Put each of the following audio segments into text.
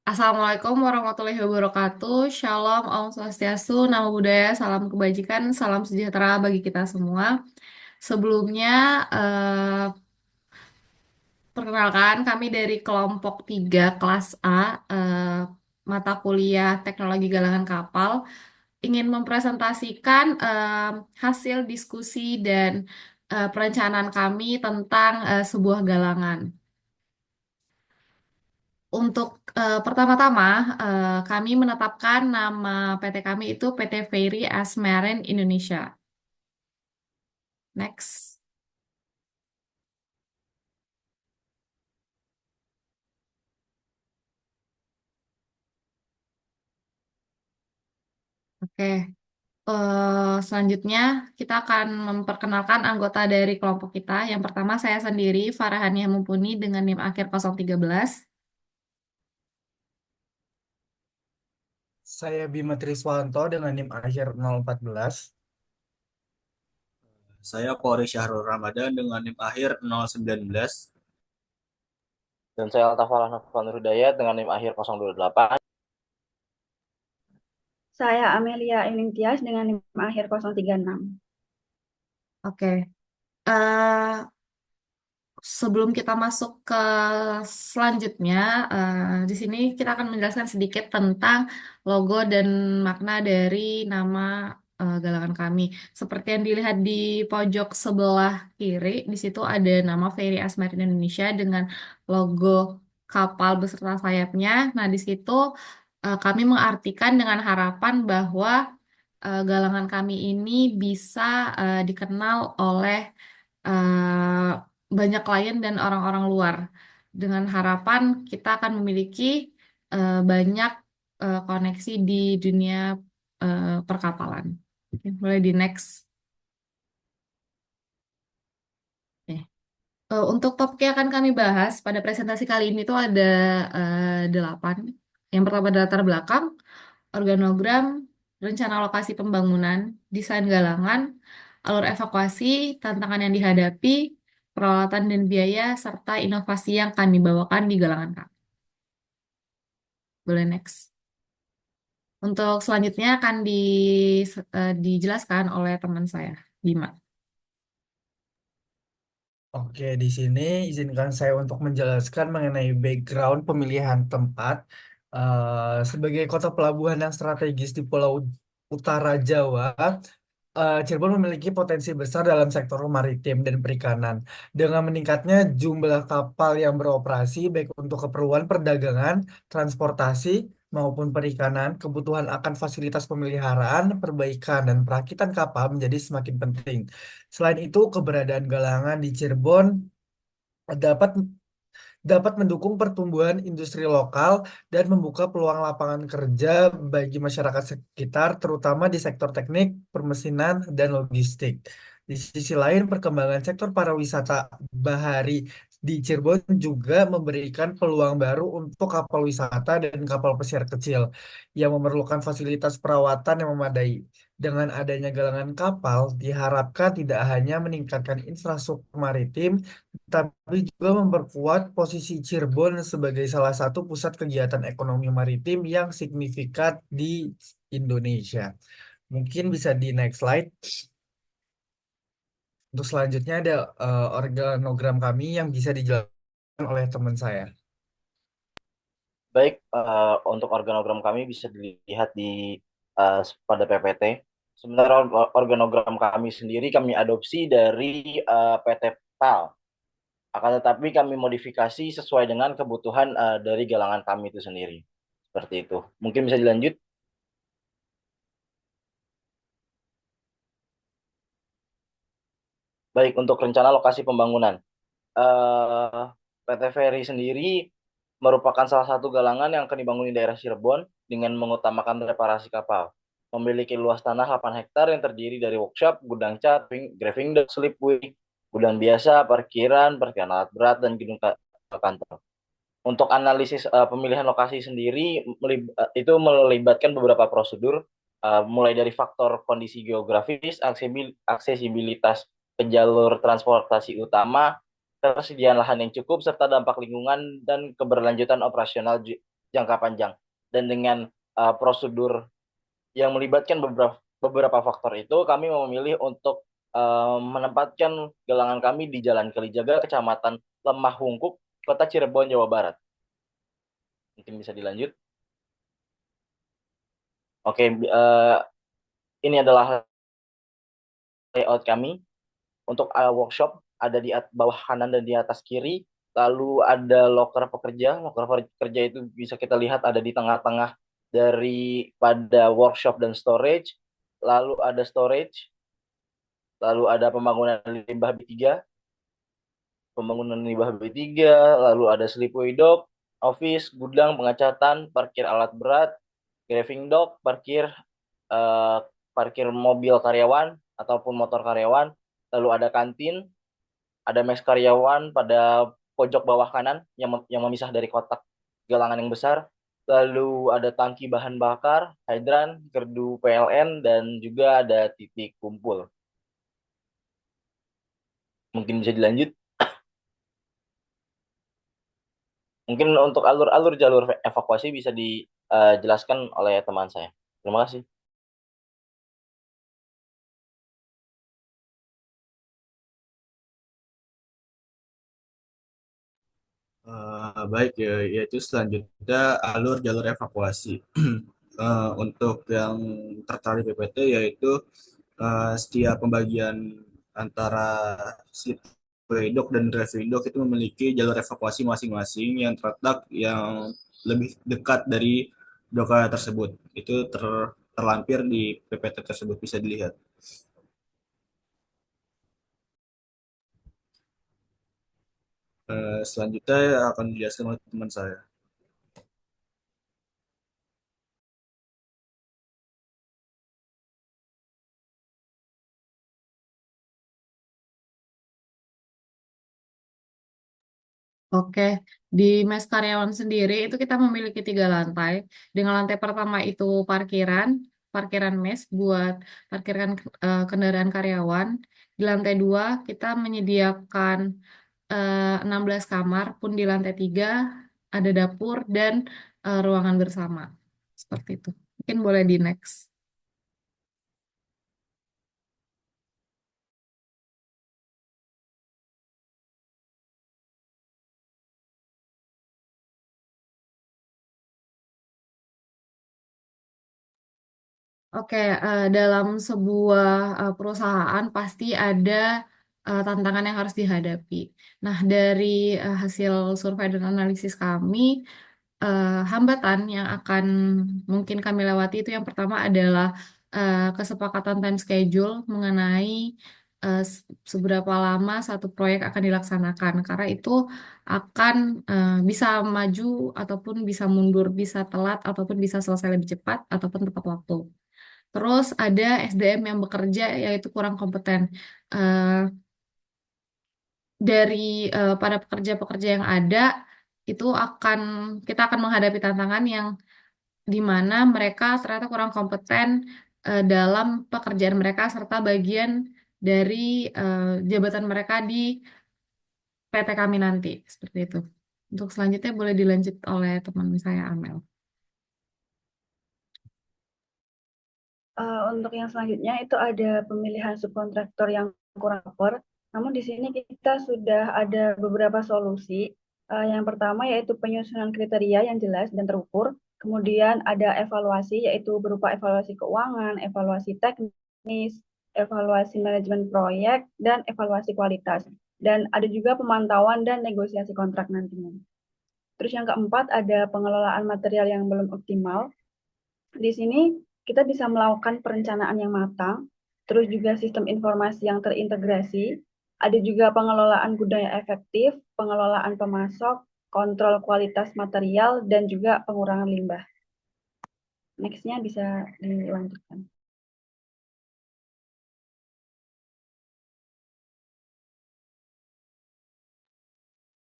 Assalamualaikum warahmatullahi wabarakatuh. Shalom, Om Swastiastu, Namo Buddhaya, salam kebajikan, salam sejahtera bagi kita semua. Sebelumnya, eh, perkenalkan kami dari kelompok 3 kelas A, mata kuliah Teknologi Galangan Kapal, ingin mempresentasikan hasil diskusi dan perencanaan kami tentang sebuah galangan. Untuk pertama-tama, kami menetapkan nama PT kami itu PT Ferry Asmeren Indonesia. Next. Oke. Selanjutnya, kita akan memperkenalkan anggota dari kelompok kita. Yang pertama, saya sendiri, Farahania Mumpuni dengan NIM akhir 013. Saya Bima Triswanto dengan NIM akhir 014. Saya Polri Syahrul Ramadan dengan NIM akhir 019. Dan saya Altafal Nufan Hidayat dengan NIM akhir 028. Saya Amelia Ening Tias dengan NIM akhir 036. Oke. Eh, Sebelum kita masuk ke selanjutnya, di sini kita akan menjelaskan sedikit tentang logo dan makna dari nama galangan kami. Seperti yang dilihat di pojok sebelah kiri, di situ ada nama Ferry Asmarin Indonesia dengan logo kapal beserta sayapnya. Nah, di situ kami mengartikan dengan harapan bahwa galangan kami ini bisa dikenal oleh eh, banyak klien dan orang-orang luar. Dengan harapan kita akan memiliki banyak koneksi di dunia perkapalan. Oke, boleh di next. Oke. Untuk topik yang akan kami bahas pada presentasi kali ini tuh ada 8. Yang pertama ada latar belakang, organogram, rencana lokasi pembangunan, desain galangan, alur evakuasi, tantangan yang dihadapi, peralatan dan biaya, serta inovasi yang kami bawakan di galangan kami. Boleh next. Untuk selanjutnya akan dijelaskan oleh teman saya, Bima. Oke, di sini izinkan saya untuk menjelaskan mengenai background pemilihan tempat sebagai kota pelabuhan yang strategis di Pulau Utara Jawa. Cirebon memiliki potensi besar dalam sektor maritim dan perikanan. Dengan meningkatnya jumlah kapal yang beroperasi, baik untuk keperluan perdagangan, transportasi, maupun perikanan, kebutuhan akan fasilitas pemeliharaan, perbaikan, dan perakitan kapal menjadi semakin penting. Selain itu, keberadaan galangan di Cirebon dapat dapat mendukung pertumbuhan industri lokal dan membuka peluang lapangan kerja bagi masyarakat sekitar, terutama di sektor teknik, permesinan, dan logistik. Di sisi lain, perkembangan sektor pariwisata bahari di Cirebon juga memberikan peluang baru untuk kapal wisata dan kapal pesiar kecil yang memerlukan fasilitas perawatan yang memadai. Dengan adanya galangan kapal, diharapkan tidak hanya meningkatkan infrastruktur maritim, tapi juga memperkuat posisi Cirebon sebagai salah satu pusat kegiatan ekonomi maritim yang signifikan di Indonesia. Mungkin bisa di next slide. Untuk selanjutnya ada organogram kami yang bisa dijelaskan oleh teman saya. Baik, untuk organogram kami bisa dilihat pada PPT. Sebenarnya organogram kami sendiri kami adopsi dari PT PAL. Akan tetapi kami modifikasi sesuai dengan kebutuhan dari galangan kami itu sendiri. Seperti itu. Mungkin bisa dilanjut. Baik, untuk rencana lokasi pembangunan. PT Ferry sendiri merupakan salah satu galangan yang akan dibangun di daerah Cirebon dengan mengutamakan reparasi kapal. Memiliki luas tanah 8 hektar yang terdiri dari workshop, gudang cat, graving dock, slipway, gudang biasa, parkiran alat berat, dan gedung kantor. Untuk analisis pemilihan lokasi sendiri itu melibatkan beberapa prosedur, mulai dari faktor kondisi geografis, aksesibilitas ke jalur transportasi utama, ketersediaan lahan yang cukup, serta dampak lingkungan dan keberlanjutan operasional jangka panjang. Dan dengan prosedur yang melibatkan beberapa faktor itu, kami memilih untuk menempatkan galangan kami di Jalan Kalijaga, Kecamatan Lemah Hungkuk, Kota Cirebon, Jawa Barat. Mungkin bisa dilanjut. Oke, ini adalah layout kami untuk workshop, ada di bawah kanan dan di atas kiri. Lalu ada loker pekerja. Loker pekerja itu bisa kita lihat ada di tengah-tengah daripada workshop dan storage. Lalu ada storage. Lalu ada pembangunan limbah B3. Lalu ada sleepaway dock, office, gudang, pengecatan, parkir alat berat, graving dock, parkir mobil karyawan ataupun motor karyawan. Lalu ada kantin, ada mes karyawan pada pojok bawah kanan yang memisah dari kotak galangan yang besar. Lalu ada tangki bahan bakar, hidran, gerdu PLN, dan juga ada titik kumpul. Mungkin bisa dilanjut. Mungkin untuk alur-alur jalur evakuasi bisa dijelaskan oleh teman saya. Terima kasih. Baik, ya, yaitu selanjutnya alur jalur evakuasi. Untuk yang tertera di PPT yaitu setiap pembagian antara sleepaway dock dan driving dock itu memiliki jalur evakuasi masing-masing yang terletak yang lebih dekat dari doka tersebut. Itu terlampir di PPT tersebut, bisa dilihat. Selanjutnya akan dijelaskan oleh teman saya. Oke, di mes karyawan sendiri itu kita memiliki 3 lantai. Dengan lantai pertama itu parkiran mes buat parkiran kendaraan karyawan. Di lantai 2 kita menyediakan 16 kamar, pun di lantai 3 ada dapur dan ruangan bersama. Seperti itu. Mungkin boleh di next. Oke, dalam sebuah perusahaan pasti ada tantangan yang harus dihadapi. Nah, dari hasil survei dan analisis kami, hambatan yang akan mungkin kami lewati itu yang pertama adalah kesepakatan time schedule mengenai seberapa lama satu proyek akan dilaksanakan. Karena itu akan bisa maju ataupun bisa mundur, bisa telat ataupun bisa selesai lebih cepat ataupun tepat waktu. Terus ada SDM yang bekerja yaitu kurang kompeten. Eh, dari pada pekerja-pekerja yang ada itu kita akan menghadapi tantangan yang di mana mereka ternyata kurang kompeten dalam pekerjaan mereka serta bagian dari jabatan mereka di PT kami nanti seperti itu. Untuk selanjutnya boleh dilanjut oleh teman saya Amel. Untuk yang selanjutnya itu ada pemilihan subkontraktor yang kurang proper. Namun di sini kita sudah ada beberapa solusi. Yang pertama yaitu penyusunan kriteria yang jelas dan terukur. Kemudian ada evaluasi yaitu berupa evaluasi keuangan, evaluasi teknis, evaluasi manajemen proyek, dan evaluasi kualitas. Dan ada juga pemantauan dan negosiasi kontrak nantinya. Terus yang keempat ada pengelolaan material yang belum optimal. Di sini kita bisa melakukan perencanaan yang matang, terus juga sistem informasi yang terintegrasi, ada juga pengelolaan gudang yang efektif, pengelolaan pemasok, kontrol kualitas material, dan juga pengurangan limbah. Next-nya bisa dilanjutkan.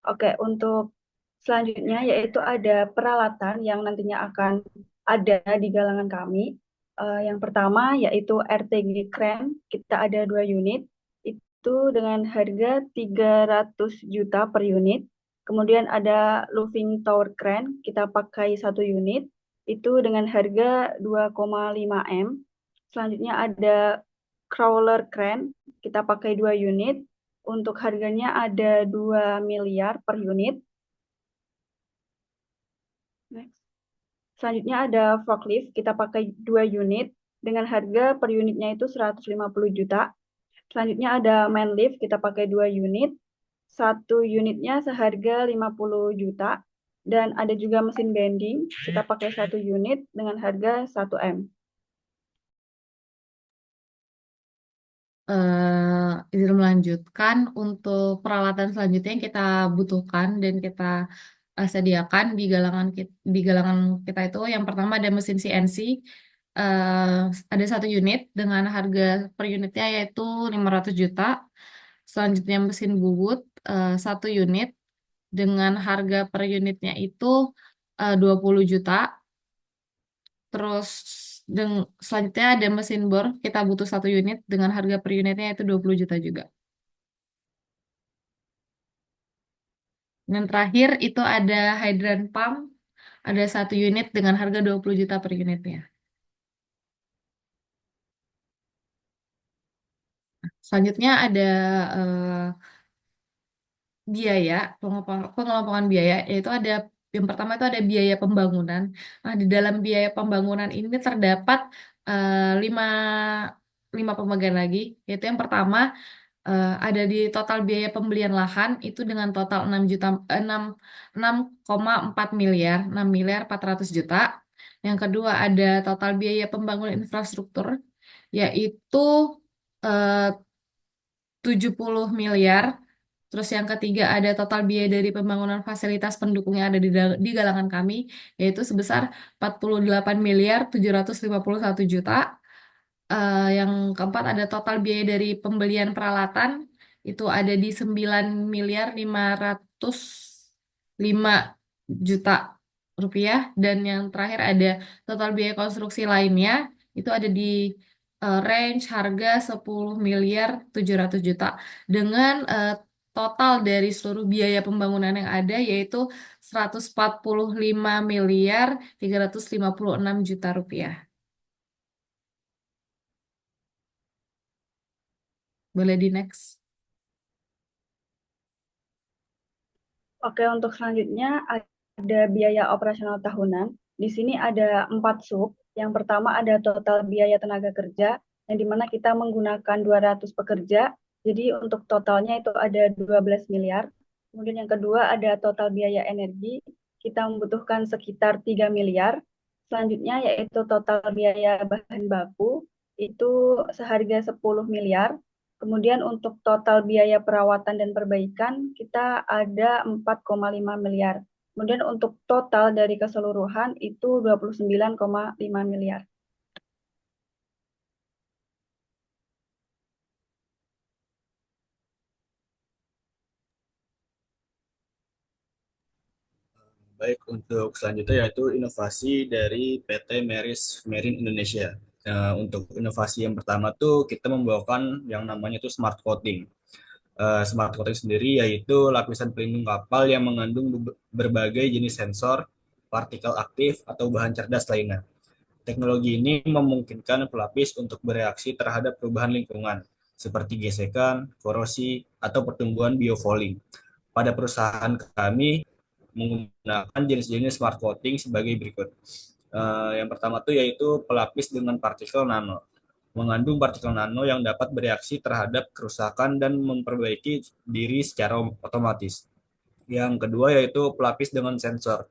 Oke, untuk selanjutnya yaitu ada peralatan yang nantinya akan ada di galangan kami. Yang pertama yaitu RTG Crane, kita ada 2 unit, itu dengan harga 300 juta per unit. Kemudian ada Louving Tower Crane, kita pakai 1 unit, itu dengan harga 2,5 M. Selanjutnya ada Crawler Crane, kita pakai 2 unit, untuk harganya ada 2 miliar per unit. Next. Selanjutnya ada forklift, kita pakai 2 unit, dengan harga per unitnya itu 150 juta. Selanjutnya ada man lift, kita pakai 2 unit, 1 unitnya seharga 50 juta. Dan ada juga mesin bending, kita pakai 1 unit dengan harga 1 M. Izin melanjutkan untuk peralatan selanjutnya yang kita butuhkan dan kita sediakan di galangan kita itu yang pertama ada mesin CNC, ada 1 unit dengan harga per unitnya yaitu 500 juta. Selanjutnya mesin bubut 1 unit dengan harga per unitnya itu 20 juta. Terus selanjutnya ada mesin bor, kita butuh 1 unit dengan harga per unitnya itu 20 juta juga. Dan terakhir itu ada hydrant pump, ada 1 unit dengan harga 20 juta per unitnya. Selanjutnya ada eh, biaya, pengelompokan biaya, yaitu ada yang pertama itu ada biaya pembangunan. Nah, di dalam biaya pembangunan ini terdapat lima, lima pembagian lagi, yaitu yang pertama ada di total biaya pembelian lahan itu dengan total 6 miliar 400 juta. Yang kedua ada total biaya pembangunan infrastruktur yaitu eh, 70 miliar. Terus yang ketiga ada total biaya dari pembangunan fasilitas pendukung yang ada di galangan kami yaitu sebesar 48 miliar 751 juta. Yang keempat ada total biaya dari pembelian peralatan itu ada di 9 miliar 505 juta rupiah dan yang terakhir ada total biaya konstruksi lainnya itu ada di range harga 10 miliar 700 juta dengan total dari seluruh biaya pembangunan yang ada yaitu 145 miliar 356 juta rupiah. Boleh di next. Oke, untuk selanjutnya ada biaya operasional tahunan. Di sini ada 4 sub. Yang pertama ada total biaya tenaga kerja, yang dimana kita menggunakan 200 pekerja. Jadi untuk totalnya itu ada 12 miliar. Kemudian yang kedua ada total biaya energi. Kita membutuhkan sekitar 3 miliar. Selanjutnya yaitu total biaya bahan baku, itu seharga 10 miliar. Kemudian untuk total biaya perawatan dan perbaikan, kita ada 4,5 miliar. Kemudian untuk total dari keseluruhan itu 29,5 miliar. Baik, untuk selanjutnya yaitu inovasi dari PT Meris Marine Indonesia. Untuk inovasi yang pertama tuh kita membawakan yang namanya tuh smart coating. Smart coating sendiri yaitu lapisan pelindung kapal yang mengandung berbagai jenis sensor, partikel aktif, atau bahan cerdas lainnya. Teknologi ini memungkinkan pelapis untuk bereaksi terhadap perubahan lingkungan, seperti gesekan, korosi, atau pertumbuhan biofouling. Pada perusahaan kami menggunakan jenis-jenis smart coating sebagai berikut. Yang pertama tuh yaitu pelapis dengan partikel nano. Mengandung partikel nano yang dapat bereaksi terhadap kerusakan dan memperbaiki diri secara otomatis. Yang kedua yaitu pelapis dengan sensor,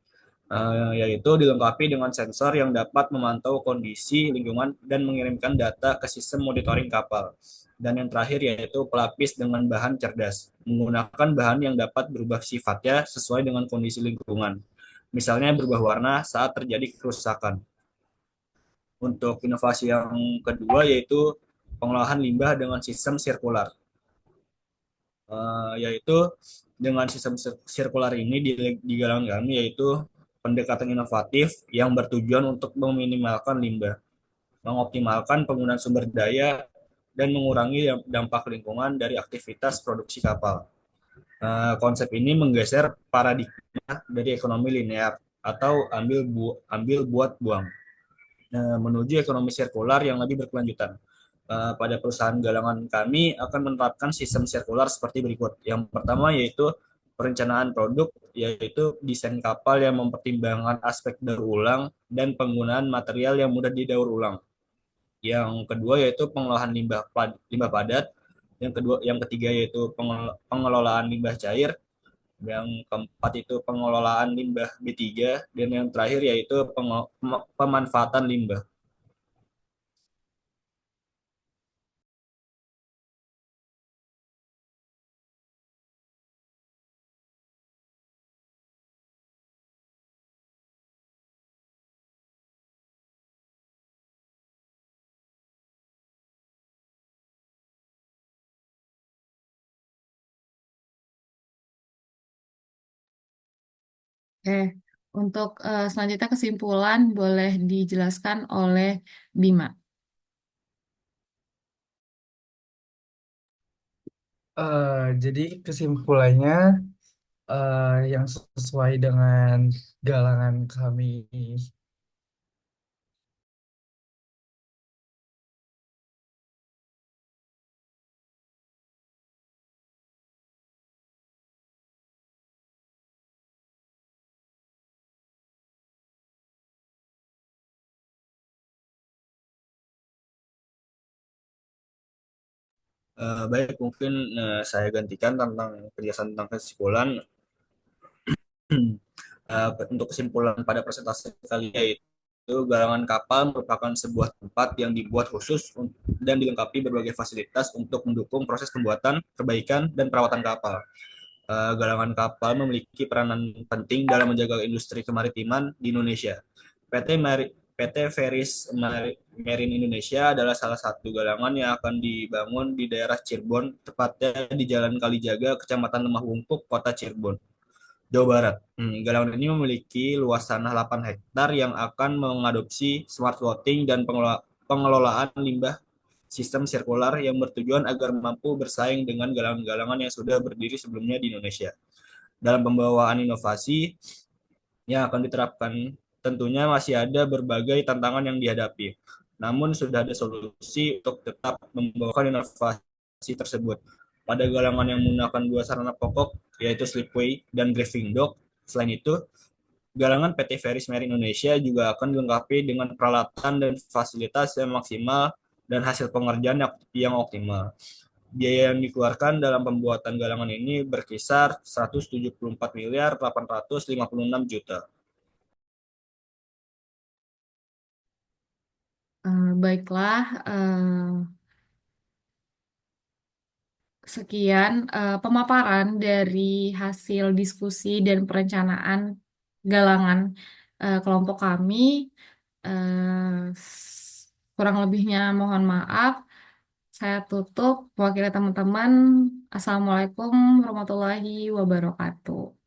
yaitu dilengkapi dengan sensor yang dapat memantau kondisi lingkungan dan mengirimkan data ke sistem monitoring kapal. Dan yang terakhir yaitu pelapis dengan bahan cerdas, menggunakan bahan yang dapat berubah sifatnya sesuai dengan kondisi lingkungan. Misalnya berubah warna saat terjadi kerusakan. Untuk inovasi yang kedua yaitu pengolahan limbah dengan sistem sirkular. Yaitu dengan sistem sirkular ini di galangan kami yaitu pendekatan inovatif yang bertujuan untuk meminimalkan limbah, mengoptimalkan penggunaan sumber daya, dan mengurangi dampak lingkungan dari aktivitas produksi kapal. Konsep ini menggeser paradigma dari ekonomi linear atau ambil buat buang, menuju ekonomi sirkular yang lebih berkelanjutan. Pada perusahaan galangan kami akan menerapkan sistem sirkular seperti berikut. Yang pertama yaitu perencanaan produk, yaitu desain kapal yang mempertimbangkan aspek daur ulang dan penggunaan material yang mudah didaur ulang. Yang kedua yaitu pengolahan limbah padat. Yang ketiga yaitu pengelolaan limbah cair. Yang keempat itu pengelolaan limbah B3, dan yang terakhir yaitu pemanfaatan limbah. Oke, untuk selanjutnya kesimpulan boleh dijelaskan oleh Bima. Jadi kesimpulannya yang sesuai dengan galangan kami. Baik, mungkin saya gantikan tentang penjelasan tentang kesimpulan. Untuk kesimpulan pada presentasi kali yaitu galangan kapal merupakan sebuah tempat yang dibuat khusus dan dilengkapi berbagai fasilitas untuk mendukung proses pembuatan, perbaikan, dan perawatan kapal. Galangan kapal memiliki peranan penting dalam menjaga industri kemaritiman di Indonesia. PT Ferries Marine Indonesia adalah salah satu galangan yang akan dibangun di daerah Cirebon, tepatnya di Jalan Kalijaga, Kecamatan Lemah Wumpuk, Kota Cirebon, Jawa Barat. Galangan ini memiliki luas tanah 8 hektar yang akan mengadopsi smart floating dan pengelolaan limbah sistem sirkular yang bertujuan agar mampu bersaing dengan galangan-galangan yang sudah berdiri sebelumnya di Indonesia. Dalam pembawaan inovasi yang akan diterapkan, tentunya masih ada berbagai tantangan yang dihadapi. Namun sudah ada solusi untuk tetap membawakan inovasi tersebut. Pada galangan yang menggunakan dua sarana pokok, yaitu slipway dan driving dock. Selain itu, galangan PT Ferries Marine Indonesia juga akan dilengkapi dengan peralatan dan fasilitas yang maksimal dan hasil pengerjaan yang optimal. Biaya yang dikeluarkan dalam pembuatan galangan ini berkisar 174 miliar 856 juta. Baiklah, sekian pemaparan dari hasil diskusi dan perencanaan galangan kelompok kami. Kurang lebihnya mohon maaf. Saya tutup. Mewakili teman-teman. Assalamualaikum warahmatullahi wabarakatuh.